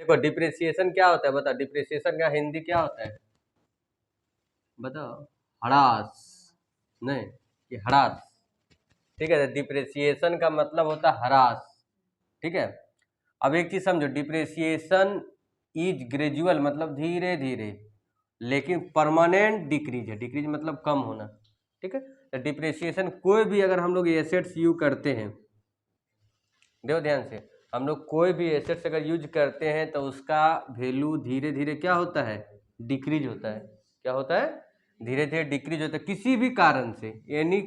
देखो डिप्रिसिएशन क्या होता है, बताओ डिप्रिसिएशन का हिंदी क्या होता है, बताओ। हड़ास, नहीं ये हड़ास, ठीक है। डिप्रिसिएशन का मतलब होता है हरास, ठीक है। अब एक चीज समझो, डिप्रिसिएशन इज ग्रेजुअल मतलब धीरे धीरे, लेकिन परमानेंट डिक्रीज है, डिक्रीज मतलब कम होना, ठीक है। तो डिप्रिसिएशन कोई भी अगर हम लोग एसेट्स यूज करते हैं, देखो ध्यान से, हम लोग कोई भी एसेट्स अगर यूज करते हैं तो उसका वैल्यू धीरे धीरे क्या होता है, डिक्रीज होता है। क्या होता है, धीरे धीरे डिक्रीज होता है किसी भी कारण से, एनी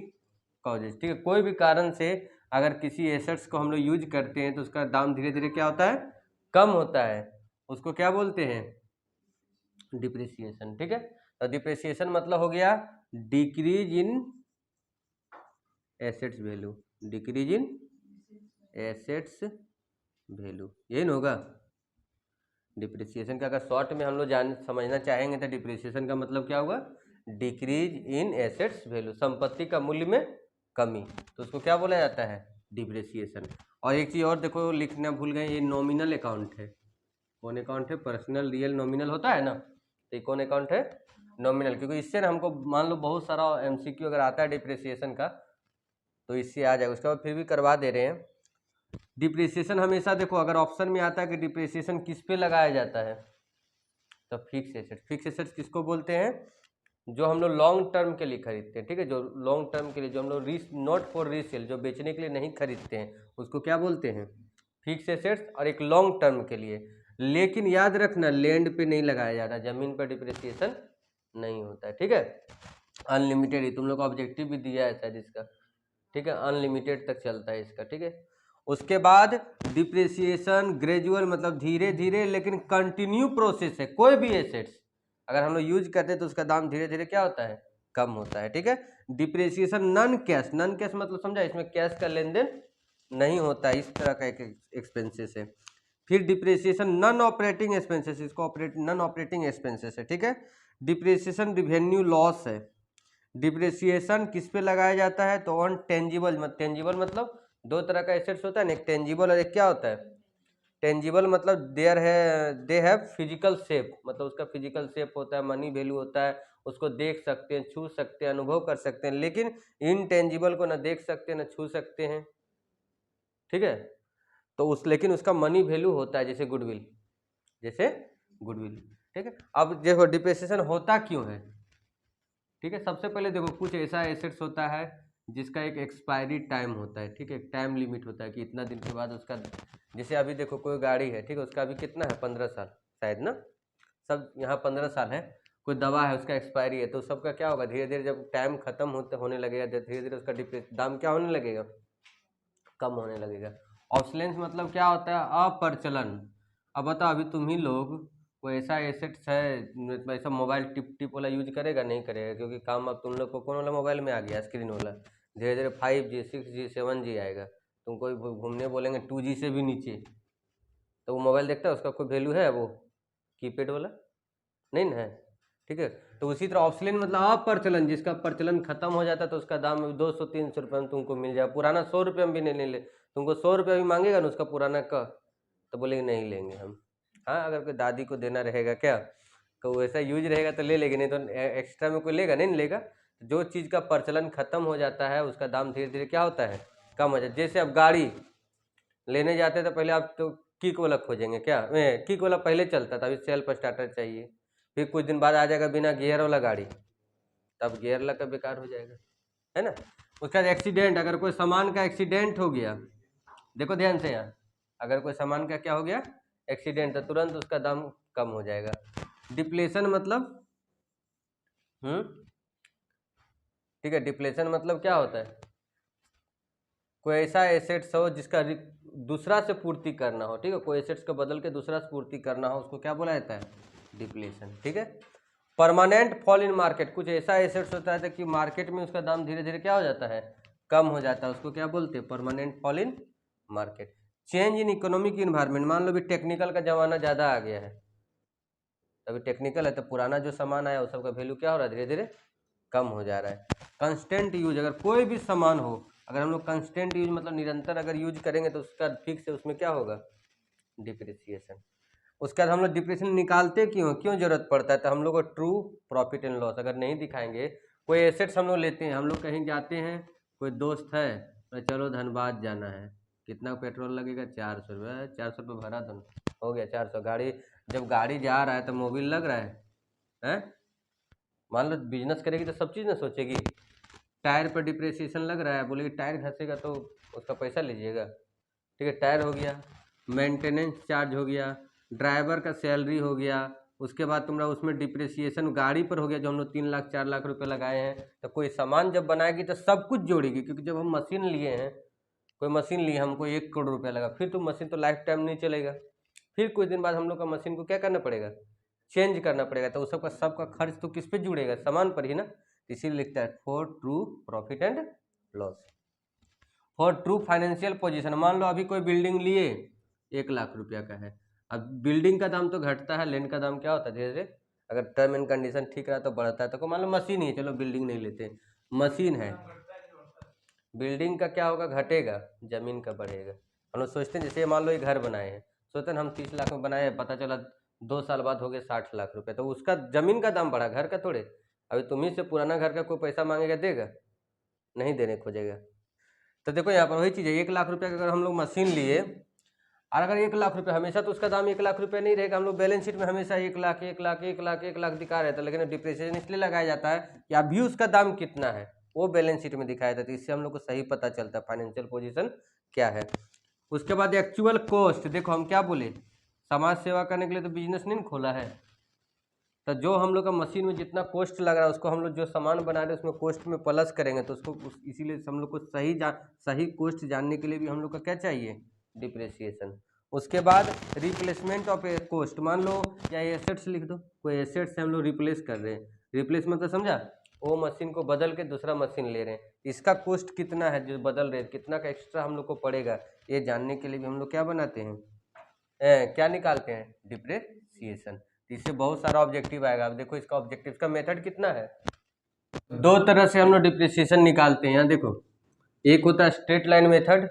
कॉजेज, ठीक है। कोई भी कारण से अगर किसी एसेट्स को हम लोग यूज करते हैं तो उसका दाम धीरे धीरे क्या होता है, कम होता है, उसको क्या बोलते हैं, डिप्रिसिएशन, ठीक है। तो डिप्रिसिएशन मतलब हो गया decrease in assets value, decrease in assets value, यही ना होगा डिप्रिसिएशन का। अगर शॉर्ट में हम लोग जान समझना चाहेंगे तो डिप्रिसिएशन का मतलब क्या होगा, डिक्रीज इन एसेट्स वैल्यू, संपत्ति का मूल्य में कमी, तो उसको क्या बोला जाता है, डिप्रिसिएशन। और एक चीज और देखो, लिखना भूल गए, ये नॉमिनल अकाउंट है। कौन अकाउंट है, पर्सनल रियल नॉमिनल होता है ना, तो ये कौन अकाउंट है, नॉमिनल, क्योंकि इससे ना हमको मान लो बहुत सारा एमसीक्यू अगर आता है डिप्रिसिएशन का तो इससे आ जाएगा, उसके बाद फिर भी करवा दे रहे हैं। डिप्रिसिएशन हमेशा देखो अगर ऑप्शन में आता है कि डिप्रिसिएशन किस पे लगाया जाता है, तो फिक्स एसेट्स। फिक्स एसेट्स किसको बोलते हैं, जो हम लोग लॉन्ग टर्म के लिए खरीदते हैं, ठीक है, जो लॉन्ग टर्म के लिए, जो हम लोग नॉट फॉर रीसेल, जो बेचने के लिए नहीं खरीदते हैं, उसको क्या बोलते हैं, फिक्स एसेट्स, और एक लॉन्ग टर्म के लिए। लेकिन याद रखना लैंड पे नहीं लगाया जाता, जमीन पर डिप्रिसिएशन नहीं होता है, ठीक है। अनलिमिटेड ही तुम लोग को ऑब्जेक्टिव भी दिया है शायद इसका, ठीक है, अनलिमिटेड तक चलता है इसका, ठीक है। उसके बाद डिप्रिसिएशन ग्रेजुअल मतलब धीरे धीरे लेकिन कंटिन्यू प्रोसेस है, कोई भी एसेट्स अगर हम लोग यूज करते हैं तो उसका दाम धीरे धीरे क्या होता है, कम होता है, ठीक है। Depreciation non cash, non cash मतलब समझा, इसमें कैश का लेन देन नहीं होता है, इस तरह का एक एक्सपेंसेस है। फिर डिप्रिसिएशन नॉन ऑपरेटिंग एक्सपेंसेस, इसको नॉन ऑपरेटिंग एक्सपेंसेस है, ठीक है। डिप्रिसिएशन रिवेन्यू लॉस है। डिप्रिसिएशन किस पे लगाया जाता है, तो ऑन टेंजिबल, टेंजिबल मतलब दो तरह का एसेट्स होता है ना, एक टेंजिबल और एक क्या होता है, टेंजिबल मतलब देयर है, दे हैव फिजिकल शेप, मतलब उसका फिजिकल शेप होता है, मनी वैल्यू होता है, उसको देख सकते हैं, छू सकते हैं, अनुभव कर सकते हैं। लेकिन इनटेंजिबल को ना देख सकते हैं ना छू सकते हैं, ठीक है। तो उस लेकिन उसका मनी वैल्यू होता है, जैसे गुडविल, जैसे गुडविल, ठीक है। अब देखो डिप्रिसिएशन होता क्यों है, ठीक है। सबसे पहले देखो कुछ ऐसा एसेट्स होता है जिसका एक एक्सपायरी टाइम होता है, ठीक है, एक टाइम लिमिट होता है कि इतना दिन के बाद उसका, जैसे अभी देखो कोई गाड़ी है, ठीक है, उसका अभी कितना है 15 साल शायद ना, सब यहाँ 15 साल है। कोई दवा है उसका एक्सपायरी है, तो सबका क्या होगा, धीरे धीरे जब टाइम खत्म होने लगेगा धीरे धीरे उसका दाम क्या होने लगेगा, कम होने लगेगा। ऑब्सोलेंस मतलब क्या होता है, अप्रचलन। अब बताओ अभी तुम ही लोग कोई ऐसा एसेट्स है, मतलब ऐसा मोबाइल टिप टिप वाला यूज करेगा, नहीं करेगा, क्योंकि काम अब तुम लोग को कौन वाला मोबाइल में आ गया, स्क्रीन वाला। धीरे धीरे 5G 6G 7G आएगा, तुमको घूमने बोलेंगे 2G से भी नीचे, तो वो मोबाइल देखता है, उसका कोई वैल्यू है वो कीपैड वाला, नहीं ना है, ठीक है। तो उसी तरह ऑब्सोलेंट मतलब अप्रचलन, जिसका प्रचलन खत्म हो जाता है तो उसका दाम 200-300 रुपये में तुमको मिल जाए, पुराना 100 रुपये में भी नहीं ले, तुमको 100 रुपये भी मांगेगा ना उसका पुराना का, तो बोलेंगे नहीं लेंगे हम। हाँ अगर कोई दादी को देना रहेगा क्या, तो वैसा यूज रहेगा तो ले लेंगे, नहीं तो एक्स्ट्रा में कोई लेगा नहीं, लेगा। जो चीज़ का प्रचलन खत्म हो जाता है उसका दाम धीरे धीरे क्या होता है, कम हो जाता है। जैसे अब गाड़ी लेने जाते तो पहले आप तो किक वाला खोजेंगे, क्या किक वाला पहले चलता था, अभी सेल्फ स्टार्टर चाहिए, फिर कुछ दिन बाद आ जाएगा बिना गियर वाला गाड़ी, तब गियर लगा बेकार हो जाएगा, है ना। उसका एक्सीडेंट, अगर कोई सामान का एक्सीडेंट हो गया, देखो ध्यान से यहाँ, अगर कोई सामान का क्या हो गया एक्सीडेंट, तो तुरंत उसका दाम कम हो जाएगा। डिप्लेशन मतलब ठीक है, डिप्लेशन मतलब क्या होता है, कोई ऐसा एसेट्स हो जिसका दूसरा से पूर्ति करना हो, ठीक है, कोई एसेट्स को बदल के दूसरा से पूर्ति करना हो, उसको क्या बोला जाता है, डिप्लेशन, ठीक है। परमानेंट फॉल इन मार्केट, कुछ ऐसा एसेट्स होता है कि मार्केट में उसका दाम धीरे धीरे क्या हो जाता है, कम हो जाता है, उसको क्या बोलते हैं, permanent fall in market. Change in economic environment, मान लो भी टेक्निकल का जमाना ज़्यादा आ गया है, अभी टेक्निकल है तो पुराना जो सामान आया उस सबका वैल्यू क्या हो रहा है, धीरे धीरे कम हो जा रहा है। कंस्टेंट यूज, अगर कोई भी सामान हो, अगर हम लोग कंस्टेंट यूज मतलब निरंतर अगर यूज करेंगे तो उसका फिक्स है, उसमें क्या होगा, डिप्रिसिएशन। उसके बाद हम लोग डिप्रिसिएशन निकालते क्यों जरूरत पड़ता है, तो हम लोग को ट्रू प्रॉफिट एंड लॉस अगर नहीं दिखाएंगे, कोई एसेट्स हम लोग लेते हैं, हम लोग कहीं जाते हैं, कोई दोस्त है तो चलो धनबाद जाना है, कितना पेट्रोल लगेगा 400 रुपये, 400 रुपये भरा दो, हो गया 400। गाड़ी जब गाड़ी जा रहा है तो मोबिल लग रहा है? मान लो बिजनेस करेगी तो सब चीज़ ना सोचेगी। टायर पर डिप्रिसिएशन लग रहा है, बोलेगी टायर घसेगा तो उसका पैसा लीजिएगा, ठीक है, टायर हो गया, मेंटेनेंस चार्ज हो गया, ड्राइवर का सैलरी हो गया, उसके बाद तुम्हारा उसमें डिप्रिसिएशन गाड़ी पर हो गया जो हम लोग 3 लाख 4 लाख रुपए लगाए हैं। तो कोई सामान जब बनाएगी तो सब कुछ जोड़ेगी, क्योंकि जब हम मशीन लिए हैं, कोई मशीन लिए हमको 1 करोड़ रुपया लगा, फिर तो मशीन तो लाइफ टाइम नहीं चलेगा, फिर कुछ दिन बाद हम लोग का मशीन को क्या करना पड़ेगा, चेंज करना पड़ेगा, तो उस सबका खर्च तो किस पे जुड़ेगा, सामान पर ही ना। इसीलिए लिखता है for true profit and loss. For true financial position, मान लो अभी कोई बिल्डिंग लिए 1 लाख रुपया का है, अब बिल्डिंग का दाम तो घटता है, लैंड का दाम क्या होता है धीरे धीरे, अगर टर्म एंड कंडीशन ठीक रहा तो बढ़ता है। तो मान लो मशीन ही है, चलो बिल्डिंग नहीं लेते, मशीन है, बिल्डिंग का क्या होगा, घटेगा, जमीन का बढ़ेगा। हम लोग सोचते हैं जैसे मान लो ये घर बनाए हैं, सोचते हैं हम 30 लाख में बनाए हैं, पता चला 2 साल बाद हो गए 60 लाख रुपए, तो उसका जमीन का दाम बढ़ा, घर का थोड़े। अभी तुम्ही से पुराना घर का कोई पैसा मांगेगा, देगा नहीं, देने खोजेगा। तो देखो यहाँ पर वही चीज़ है, 1 लाख रुपये का अगर हम लोग मशीन लिए, और अगर 1 लाख रुपये हमेशा तो उसका दाम 1 लाख रुपये नहीं रहेगा, हम लोग बैलेंस शीट में हमेशा 1 लाख 1 लाख 1 लाख 1 लाख दिखा रहता है, लेकिन डिप्रिसिएशन इसलिए लगाया जाता है कि अभी उसका दाम कितना है वो बैलेंस शीट में दिखाया जाता है, इससे हम लोग को सही पता चलता है फाइनेंशियल पोजीशन क्या है। उसके बाद एक्चुअल कॉस्ट, देखो हम क्या बोले, समाज सेवा करने के लिए तो बिजनेस नहीं खोला है, तो जो हम लोग का मशीन में जितना कॉस्ट लग रहा है उसको हम लोग जो सामान बना रहे हैं उसमें कॉस्ट में प्लस करेंगे, तो उसको इसीलिए हम लोग को सही कॉस्ट जानने के लिए भी हम लोग का क्या चाहिए, डिप्रिसिएशन। उसके बाद रिप्लेसमेंट ऑफ ए कॉस्ट, मान लो या एसेट्स लिख दो, कोई एसेट्स से हम लोग रिप्लेस कर रहे हैं, रिप्लेस मतलब समझा, वो मशीन को बदल के दूसरा मशीन ले रहे हैं, इसका कॉस्ट कितना है जो बदल रहे हैं, कितना का एक्स्ट्रा हम लोग को पड़ेगा, ये जानने के लिए भी हम लोग क्या बनाते हैं, क्या निकालते हैं, डिप्रिसिएशन। इससे बहुत सारा ऑब्जेक्टिव आएगा। अब देखो इसका ऑब्जेक्टिव का मेथड कितना है, 2 तरह से हम लोग डिप्रिसिएशन निकालते हैं। यहाँ देखो, एक होता है straight line method,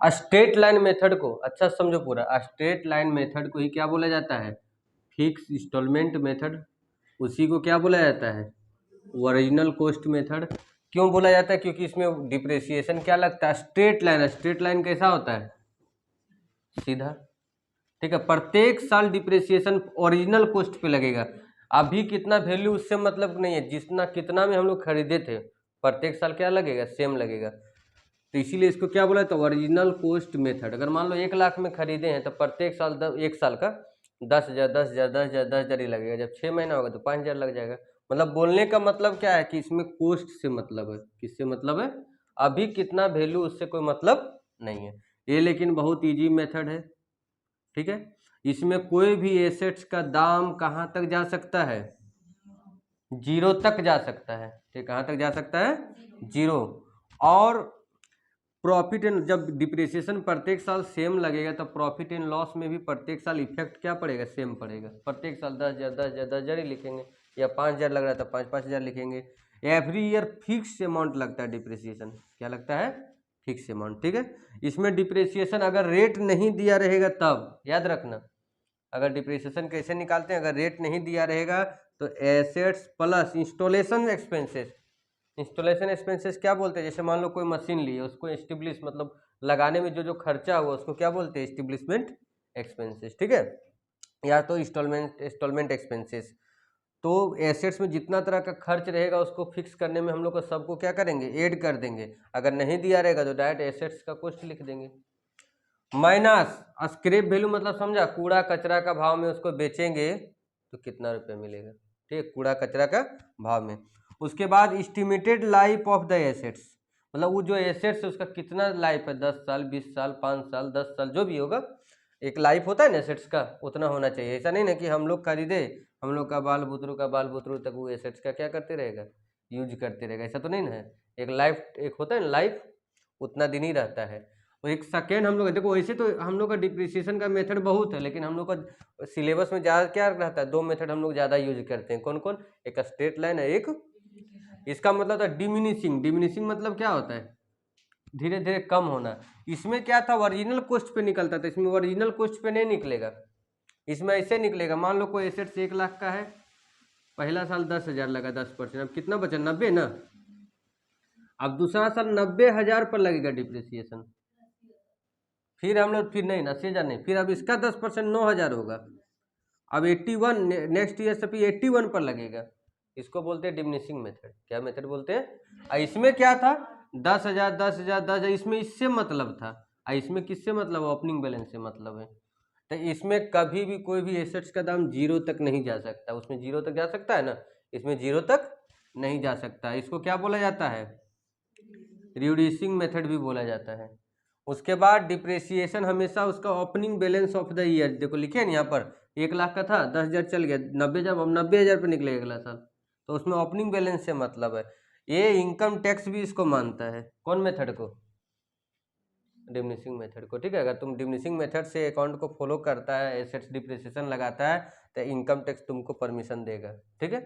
straight line method को अच्छा समझो पूरा, स्ट्रेट लाइन मेथड को ही क्या बोला जाता है, फिक्स इंस्टॉलमेंट मेथड, उसी को क्या बोला जाता है, ओरिजिनल कॉस्ट मेथड। क्यों बोला जाता है, क्योंकि इसमें डिप्रिसिएशन क्या लगता है, स्ट्रेट लाइन। स्ट्रेट लाइन कैसा होता है, सीधा, ठीक है, प्रत्येक साल डिप्रिसिएशन ओरिजिनल कॉस्ट पे लगेगा, अभी कितना वैल्यू उससे मतलब नहीं है, कितना में हम लोग खरीदे थे प्रत्येक साल क्या लगेगा, सेम लगेगा। तो इसीलिए इसको क्या बोला तो ओरिजिनल कॉस्ट मेथड। अगर मान लो 1 लाख में खरीदे हैं तो प्रत्येक साल 1 साल का 10,000 10,000 10,000 10,000 ही लगेगा, जब 6 महीना होगा तो 5,000 लग जाएगा। मतलब बोलने का मतलब क्या है कि इसमें कॉस्ट से मतलब है, किससे मतलब है, अभी कितना वैल्यू उससे कोई मतलब नहीं है ये, लेकिन बहुत ईजी मेथड है, ठीक है। इसमें कोई भी एसेट्स का दाम कहाँ तक जा सकता है, 0 तक जा सकता है, ठीक, कहाँ तक जा सकता है, 0। और प्रॉफिट एंड, जब डिप्रिसिएशन प्रत्येक साल सेम लगेगा तो प्रॉफिट एंड लॉस में भी प्रत्येक साल इफेक्ट क्या पड़ेगा, सेम पड़ेगा। प्रत्येक साल 10,000 10,000 10,000 ही लिखेंगे, या 5,000 लग रहा है तो 5,000 लिखेंगे। एवरी ईयर फिक्स अमाउंट लगता है डिप्रिसिएशन, क्या लगता है, फिक्स अमाउंट, ठीक है। इसमें डिप्रिसिएशन अगर रेट नहीं दिया रहेगा तब, याद रखना, अगर डिप्रिसिएशन कैसे निकालते हैं, अगर रेट नहीं दिया रहेगा तो assets plus installation expenses. Installation expenses क्या बोलते हैं, जैसे मान लो कोई मशीन ली है, उसको एस्टेब्लिश मतलब लगाने में जो खर्चा हुआ उसको क्या बोलते हैं, एस्टेब्लिशमेंट एक्सपेंसेस, ठीक है, या तो इंस्टॉलमेंट एक्सपेंसेस। तो एसेट्स में जितना तरह का खर्च रहेगा उसको फिक्स करने में हम लोग को सबको क्या करेंगे, ऐड कर देंगे। अगर नहीं दिया रहेगा तो डायरेक्ट एसेट्स का कॉस्ट लिख देंगे। माइनस स्क्रैप वैल्यू, मतलब समझा, कूड़ा कचरा का भाव में उसको बेचेंगे तो कितना रुपये मिलेगा, ठीक है, कूड़ा कचरा का भाव में। उसके बाद estimated life of the assets, मतलब वो जो एसेट्स है उसका कितना लाइफ है, 10 साल 20 साल 5 साल 10 साल जो भी होगा, एक लाइफ होता है ना एसेट्स का, उतना होना चाहिए। ऐसा नहीं ना कि हम लोग खरीदे, हम लोग का बाल बुतरू तक वो एसेट्स का क्या करते रहेगा, यूज करते रहेगा, ऐसा तो नहीं ना है। एक लाइफ, एक होता है ना लाइफ, उतना दिन ही रहता है। तो एक सेकेंड हम लोग देखो, वैसे तो हम लोग का डिप्रिसिएशन का मेथड बहुत है, लेकिन हम लोग का सिलेबस में ज़्यादा क्या रहता है, 2 मेथड हम लोग ज़्यादा यूज करते हैं। कौन कौन, एक स्ट्रेट लाइन है, एक इसका मतलब था डिमिनिशिंग। डिमिनिशिंग मतलब क्या होता है, धीरे धीरे कम होना। इसमें क्या था, ओरिजिनल कॉस्ट पे निकलता था, इसमें ओरिजिनल कॉस्ट पे नहीं निकलेगा, इसमें ऐसे निकलेगा, मान लो कोई एसेट्स 1 लाख का है, पहला साल 10,000 लगा 10%, अब कितना बचा 90 ना। अब दूसरा साल 90,000 पर लगेगा डिप्रिसिएशन, फिर हम लोग फिर नहीं 80,000 नहीं, फिर अब इसका 10% 9,000 होगा। अब 81 नेक्स्ट ईयर से फिर 81 पर लगेगा। इसको बोलते हैं डिमिनिशिंग मेथड। क्या मेथड बोलते हैं? इसमें क्या था 10,000 10,000 10,000, इसमें इससे मतलब था, इसमें किससे मतलब? ओपनिंग बैलेंस से मतलब है। तो इसमें कभी भी कोई भी एसेट्स का दाम 0 तक नहीं जा सकता, उसमें 0 तक जा सकता है ना, इसमें 0 तक नहीं जा सकता। इसको क्या बोला जाता है? रिड्यूसिंग मेथड भी बोला जाता है। उसके बाद डिप्रेसिएशन हमेशा उसका opening balance of the year, देखो लिखे ना यहाँ पर 1 लाख का था, 10,000 चल गया 90,000, अब 90,000 पे निकलेगा अगला साल, तो उसमें ओपनिंग बैलेंस से मतलब है। ये इनकम टैक्स भी इसको मानता है। कौन मेथड को? डिमिनिशिंग मेथड को। ठीक है, अगर तुम डिमिनिशिंग मेथड से अकाउंट को फॉलो करता है, एसेट्स डिप्रिसिएशन लगाता है, तो इनकम टैक्स तुमको परमिशन देगा। ठीक है,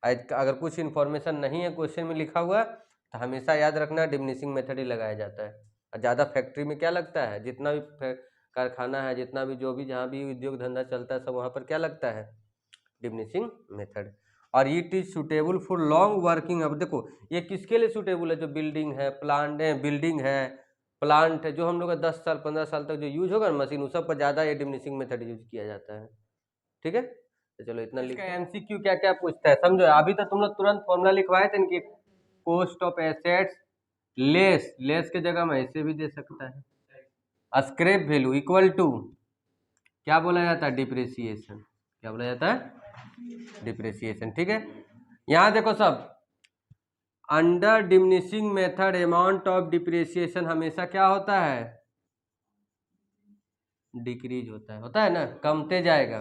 अगर कुछ इन्फॉर्मेशन नहीं है क्वेश्चन में लिखा हुआ, तो हमेशा याद रखना डिमिनिशिंग मेथड ही लगाया जाता है। ज़्यादा फैक्ट्री में क्या लगता है, जितना भी कारखाना है, जितना भी जो भी जहाँ भी उद्योग धंधा चलता है, सब वहाँ पर क्या लगता है? Diminishing method. और it is suitable for long working. अब देखो ये किसके लिए सुटेबल है? जो बिल्डिंग है, प्लांट है, बिल्डिंग है, प्लांट है, जो हम लोग का 10 साल 15 साल तक जो यूज होगा ना मशीन, उस सब पर ज़्यादा ये डिमिनिशिंग मेथड यूज किया जाता है। ठीक है, तो चलो इतना लिखते हैं। एमसीक्यू क्या क्या पूछता है समझो। अभी तो तुम लोग तुरंत फॉर्मूला लिखवाए थे इनकी, कॉस्ट ऑफ एसेट्स लेस के जगह में ऐसे भी दे सकता है, स्क्रैप वैल्यू इक्वल टू क्या बोला जाता है? डिप्रिसिएशन। क्या बोला जाता है? डिप्रिसिएशन। ठीक है, यहाँ देखो सब, under diminishing method amount of depreciation हमेशा क्या होता है? डिक्रीज होता है ना, कमते जाएगा।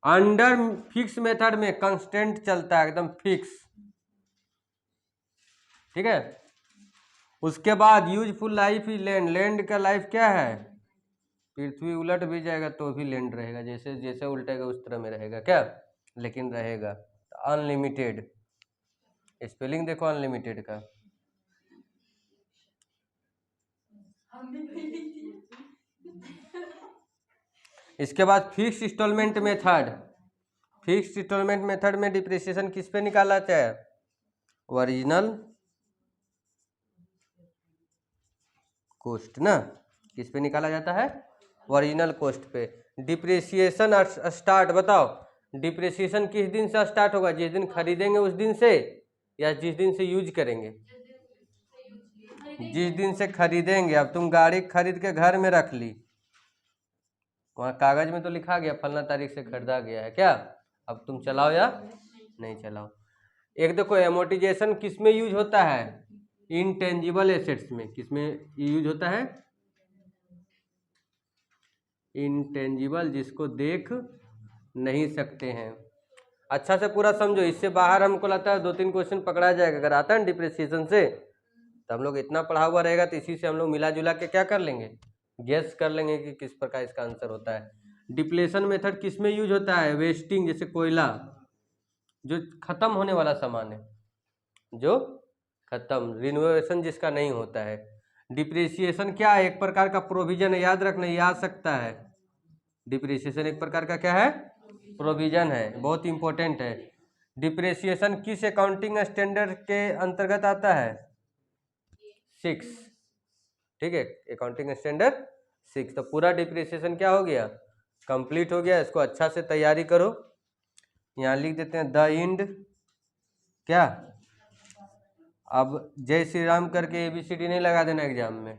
अंडर फिक्स मेथड में कांस्टेंट चलता है, एकदम फिक्स। ठीक है, उसके बाद यूजफुल लाइफ इज लैंड का लाइफ क्या है? पृथ्वी उलट भी जाएगा तो भी लैंड रहेगा, जैसे जैसे उल्टेगा उस तरह में रहेगा क्या, लेकिन रहेगा। अनलिमिटेड, स्पेलिंग देखो अनलिमिटेड का। इसके बाद fix installment method. Fix installment method में डिप्रिसिएशन किस पे निकाला जाता है? ओरिजिनल कॉस्ट ना, किस पे निकाला जाता है? ओरिजिनल कॉस्ट पे। डिप्रिसिएशन स्टार्ट बताओ, डिप्रिसिएशन किस दिन से स्टार्ट होगा? जिस दिन खरीदेंगे उस दिन से, या जिस दिन से यूज करेंगे? जिस दिन से खरीदेंगे। अब तुम गाड़ी खरीद के घर में रख ली, वहाँ कागज में तो लिखा गया फलना तारीख से खरीदा गया है क्या, अब तुम चलाओ या नहीं चलाओ। एक देखो एमोर्टाइजेशन किस में यूज होता है? इनटेंजिबल एसेट्स में। किस में यूज होता है? इनटेंजिबल, जिसको देख नहीं सकते हैं। अच्छा से पूरा समझो, इससे बाहर हमको लगता है 2-3 क्वेश्चन पकड़ा जाएगा। अगर आता है ना डिप्रिसिएशन से, तो हम लोग इतना पढ़ा हुआ रहेगा, तो इसी से हम लोग मिला जुला के क्या कर लेंगे, गेस कर लेंगे कि किस प्रकार इसका आंसर होता है। डिप्लेशन मेथड किस में यूज होता है? वेस्टिंग, जैसे कोयला जो खत्म होने वाला सामान है, जो खत्म, रिनोवेशन जिसका नहीं होता है। डिप्रिसिएशन क्या है? एक प्रकार का प्रोविजन है, याद रखना, ये आ सकता है। डिप्रिसिएशन एक प्रकार का क्या है? प्रोविजन है, बहुत इंपॉर्टेंट है। डिप्रिसिएशन किस अकाउंटिंग स्टैंडर्ड के अंतर्गत आता है? 6। ठीक है, अकाउंटिंग स्टैंडर्ड 6। तो पूरा डिप्रिसिएशन क्या हो गया? कंप्लीट हो गया। इसको अच्छा से तैयारी करो। यहाँ लिख देते हैं द इंड क्या, अब जय श्री राम करके ABCD नहीं लगा देना एग्जाम में।